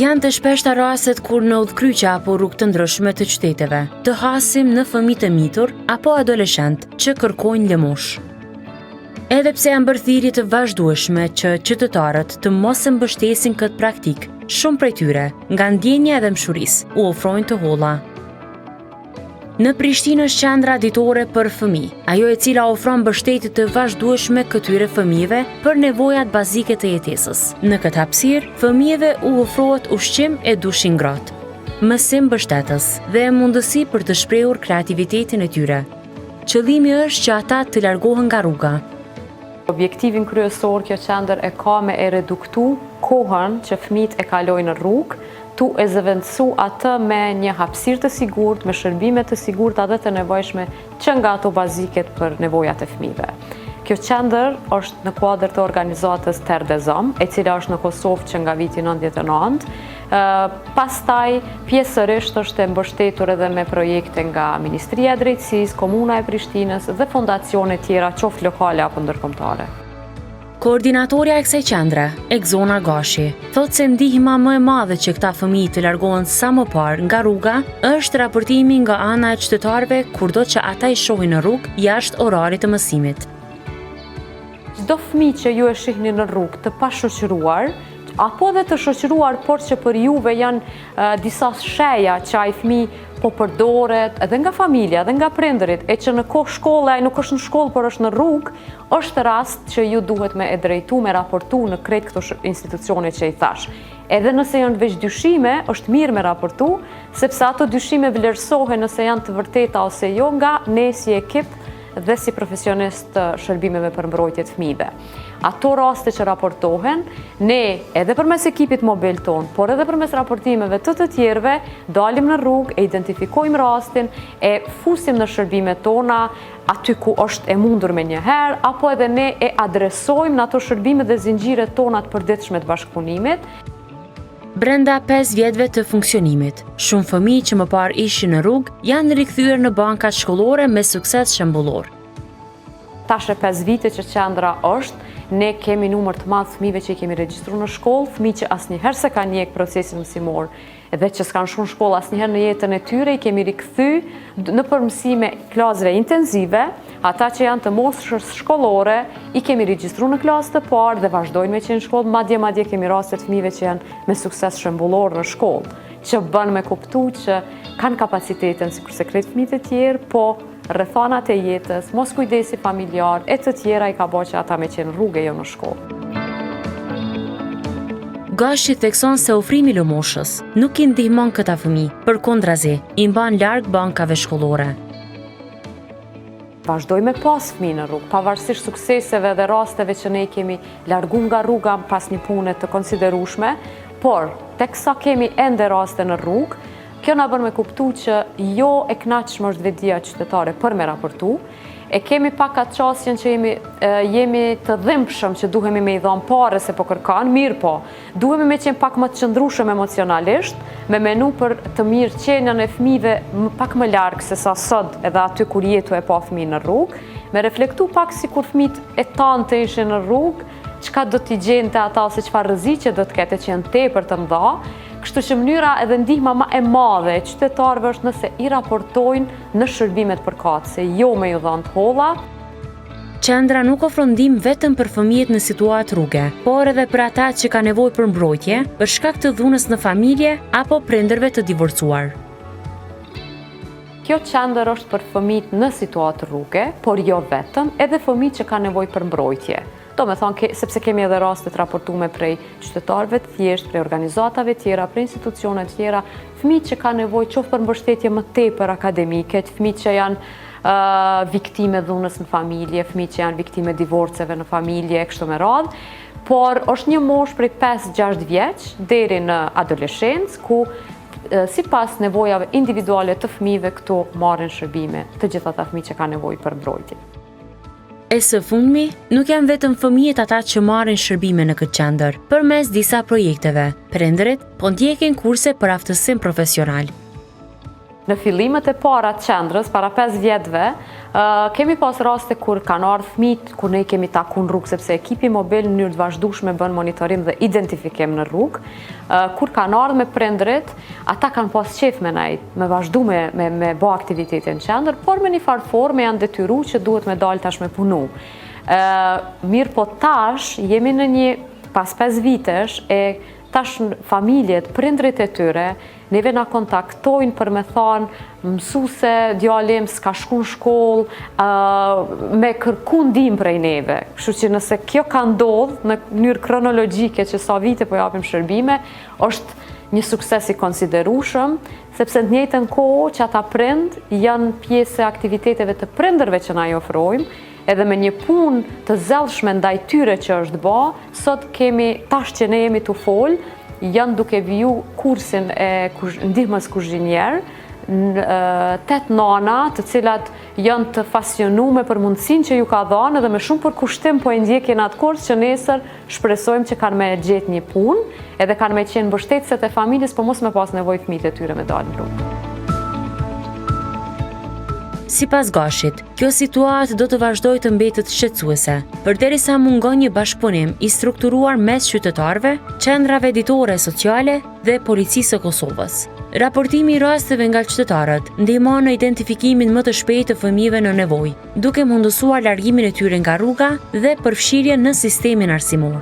Janë të shpeshta rastet kur në udhkryqe apo rrugë të ndryshme të qyteteve të hasim në fëmijë të mitur apo adoleshent që kërkojnë lëmosh. Edhe pse janë bërë thirrje të vazhdueshme që qytetarët të mos e mbështesin këtë praktik, shumë prej tyre, nga ndjenja dhe mshurisë, u ofrojnë të holla. Në Prishtinë është qendra ditore për fëmijë, ajo e cila ofron mbështetje të vazhdueshme këtyre fëmijëve për nevojat bazike të jetesës. Në këtë hapësirë, fëmijëve u ofrohet ushqim e dushi ngrohtë, mësim mbështetës dhe mundësi për të shprehur kreativitetin e tyre. Qëllimi është që ata të largohen nga rruga. Objektivin kryesor kjo qendër e ka me e reduktu kohën që fëmijët e kalojnë në rrugë, tu e zëvendësu atë me një hapësirë të sigurt, me shërbime të sigurta dhe të nevojshme që nga ato baziket për nevojat e fëmijëve. Kjo qendër është në kuadër të organizatës Terre des Hommes, e cila është në Kosovë që nga viti 99. Pastaj, pjesërisht është e mbështetur edhe me projekte nga Ministria e Drejtësisë, Komuna e Prishtinës dhe fondacione tjera, qoftë lokale apo ndërkombëtare. Koordinatorja e kësaj qendre, Ekzona Gashi, thotë se ndihma më e madhe që këta fëmijë të largohen sa më parë nga rruga është raportimi nga ana e qytetarëve kurdo që ata i shohin në rrugë jashtë orarit të mësimit. Çdo fëmijë që ju e shihni në rrugë të pashoqëruar, apo edhe të shoqëruar, por që për juve janë disa sheja që ai fëmijë po përdoret edhe nga familja, edhe nga prindërit, e që në kohë shkolle ai nuk është në shkollë, por është në rrugë, është rast që ju duhet me e drejtu, me raportu në krejt këto institucione që i thash. Edhe nëse janë veç dyshime, është mirë me raportu, sepse ato dyshime vlerësohen nëse janë të vërteta ose jo nga ne si ekip dhe si profesionist të shërbimeve për mbrojtje të fëmijëve. Ato raste që raportohen, ne edhe përmes ekipit mobil ton, por edhe përmes raportimeve të tjerëve, dalim në rrugë, e identifikojmë rastin, e fusim në shërbimet tona aty ku është e mundur me njëherë, apo edhe ne e adresojmë në ato shërbime dhe zinxhiret tona të përditshme të bashkëpunimit. Brenda 5 vjetëve të funksionimit, shumë fëmijë që më parë ishin në rrugë janë rikthyer në bankat shkollore me sukses shembullor. Tash e 5 vite që qendra është, ne kemi numër të madh fëmijëve që i kemi regjistruar në shkollë, fëmijë që asnjëherë s'e kanë njeh procesin mësimor, edhe që s'kanë shkuar në shkollë asnjëherë në jetën e tyre, i kemi rikthy në përmësime klasëve intensive, ata që janë të moshës shkollore, i kemi regjistruar në klasë të parë dhe vazhdojnë me qenë në shkollë, madje kemi raste të fëmijëve që janë me sukses shembullor në shkollë, që bën me kuptu që kanë kapacitetin sikurse krejt fëmijët e tjerë, po rrethanat e jetës, mos kujdesi familjar, e të tjera i ka bërë që ata me qenë rrugë jo në shkollë. Gashi thekson se ofrimi lëmoshës nuk i ndihmon këta fëmijë, përkundrazi, i mban larg bankave shkollore. Vazhdoj me pas fëmijë në rrugë, pavarësisht sukseseve dhe rasteve që ne kemi largu nga rruga pas një pune të konsiderueshme, por teksa kemi ende raste në rrugë, kjo na bën me kuptu që jo e kënaqshme është vetdia qytetare për me raportu, e kemi pak atë qasjen që jemi të dhimbshëm që duhemi me i dhënë pare se po kërkan, mirë po, duhemi me qenë pak më të qëndrueshëm emocionalisht, me menu për të mirë qenien e fëmijëve pak më larg se sa sot edhe aty kur jetu e pa fëmijë në rrugë, me reflektu pak si kur fëmijët e tanë të ishin në rrugë, çka do t'i gjente ata ose çfarë rreziqe do të ketë që janë tepër të mëdha. Kështu që mënyra edhe ndihma më e madhe e qytetarëve është nëse i raportojnë në shërbimet përkatëse, jo me ju dhënë të holla. Qendra nuk ofron ndihmë vetëm për fëmijët në situatë rruge, por edhe për ata që kanë nevojë për mbrojtje, për shkak të dhunës në familje apo prindërve të divorcuar. Kjo qendër është për fëmijët në situatë rruge, por jo vetëm, edhe fëmijët që kanë nevojë për mbrojtje. Do me thonë, sepse kemi edhe rastet raportume prej qytetarëve të thjeshtë, prej organizatave tjera, prej institucione tjera, fëmijë që kanë nevojë qoftë për mbështetje më tepër akademike, fëmijë që janë viktime dhunës në familje, fëmijë që janë viktime divorceve në familje, kështu me radhë, por është një moshë prej 5-6 vjeç deri në adoleshencë, ku sipas nevojave individuale të fëmijëve këtu marrin shërbime të gjitha ata fëmijë që kanë nevojë për mbrojtje. E së fundmi, nuk janë vetëm fëmijët ata që marrin shërbime në këtë qendër, përmes disa projekteve. Prindërit po ndjekin kurse për aftësim profesional. Në fillimet e para të qendrës, para 5 vjetëve, kemi pas raste kur kanë ardhur fëmijët, kur ne i kemi taku në rrugë, sepse ekipi mobil në mënyrë të vazhdueshme bën monitorim dhe identifikim në rrugë. Kur kanë ardhur me prindrit, ata kanë pas qef me ne, me vazhdu me bë aktivitetin në qendër, por me një farë forme janë detyruar që duhet me dalë tash me punu. Mirë po tash, jemi në një, pas 5 vitesh, tash familjet, prindrit e tyre, neve na kontaktojnë për me thonë mësuse, djalim s'ka shku në shkollë, me kërku ndim prej neve. Kështu që nëse kjo ka ndodhë në mënyrë kronologjike që sa vite po japim shërbime, është një sukses i konsiderueshëm, sepse në njëjtën kohë që ata prind janë pjesë e aktiviteteve të prindërve që na i ofrojmë, edhe me një punë të zellshme ndaj tyre që është bë, sot kemi, tash që ne jemi të folë, janë duke viju kursin e ndihmës kuzhinier, 8 nana të cilat janë të pasionume për mundësinë që ju ka dhënë dhe me shumë përkushtim po e ndjekin atë kurs që nesër shpresojmë që kanë me gjetë një punë, edhe kanë me qenë mbështetëset e familjes, por mos me pas nevojë fëmijët e tyre me dalë në rrugë. Sipas Gashit, kjo situatë do të vazhdojë të mbetet shqetësuese, përderisa mungon një bashkëpunim i strukturuar mes qytetarëve, qendrave ditore sociale dhe Policisë së Kosovës. Raportimi i rasteve nga qytetarët ndihmon në identifikimin më të shpejtë të fëmijëve në nevojë, duke mundësuar largimin e tyre nga rruga dhe përfshirjen në sistemin arsimor.